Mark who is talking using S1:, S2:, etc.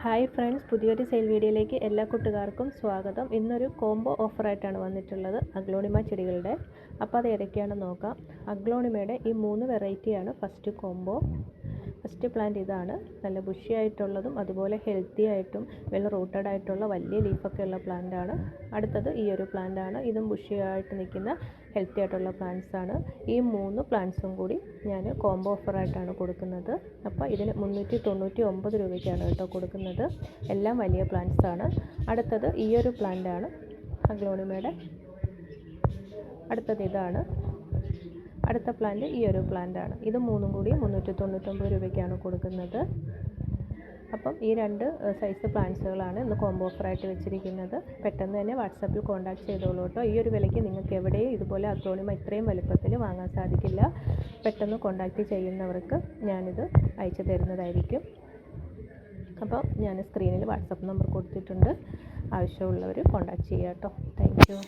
S1: Hi friends, പുതിയൊരു sale വീഡിയോയിലേക്ക് എല്ലാ കൂട്ടുകാർക്കും സ്വാഗതം. ഇന്നൊരു കോംബോ ഓഫറായിട്ടാണ് വന്നിട്ടുള്ളത് അഗ്ലോണിമ ചെടികളുടെ. അപ്പോൾ അത് ഏതൊക്കെയാണെന്ന് നോക്കാം. അഗ്ലോണിമയുടെ ഈ 3 വെറൈറ്റിയാണ് ഫസ്റ്റ് കോംബോ. ഫസ്റ്റ് പ്ലാന്റ് ഇതാണ്. നല്ല ബുഷി ആയിട്ടുള്ളതും അതുപോലെ ഹെൽത്തി ആയിട്ടും വെൽ റൂട്ടഡ് ആയിട്ടുള്ള വലിയ ലീഫൊക്കെ ഉള്ള പ്ലാന്റാണ്. അടുത്തത് ഈ ഒരു പ്ലാന്റാണ്. ഇതും ബുഷി ആയിട്ട് നിൽക്കുന്ന ഹെൽത്തി ആയിട്ടുള്ള പ്ലാന്റ്സ് ആണ്. ഈ 3 പ്ലാന്റ്സും കൂടി ഞാൻ കോംബോ ഓഫറായിട്ടാണ് കൊടുക്കുന്നത്. അപ്പോൾ ഇതിന് 399 രൂപയ്ക്കാണ് കേട്ടോ കൊടുക്കുന്നത്. എല്ലാം വലിയ പ്ലാന്റ്സ് ആണ്. അടുത്തത് ഈ ഒരു പ്ലാന്റാണ് അഗ്ലോണിമയുടെ. അടുത്തത് ഇതാണ്. അടുത്ത പ്ലാന്റ് ഈ ഒരു പ്ലാന്റാണ്. ഇത് 3 കൂടി 399 രൂപയ്ക്കാണ് കൊടുക്കുന്നത്. അപ്പം ഈ 2 സൈസ് പ്ലാന്റ്സുകളാണ് ഇന്ന് കോംബോ ഓഫറായിട്ട് വെച്ചിരിക്കുന്നത്. പെട്ടെന്ന് തന്നെ വാട്സാപ്പിൽ കോൺടാക്ട് ചെയ്തോളൂ കേട്ടോ. ഈ ഒരു വിലയ്ക്ക് നിങ്ങൾക്ക് എവിടെയും ഇതുപോലെ അഗ്ലോണിമ ഇത്രയും വലുപ്പത്തിൽ വാങ്ങാൻ സാധിക്കില്ല. പെട്ടെന്ന് കോൺടാക്ട് ചെയ്യുന്നവർക്ക് ഞാനിത് അയച്ചു തരുന്നതായിരിക്കും. അപ്പോൾ ഞാൻ സ്ക്രീനിൽ വാട്സപ്പ് നമ്പർ കൊടുത്തിട്ടുണ്ട്. ആവശ്യമുള്ളവർ കോൺടാക്ട് ചെയ്യുക കേട്ടോ. Thank you.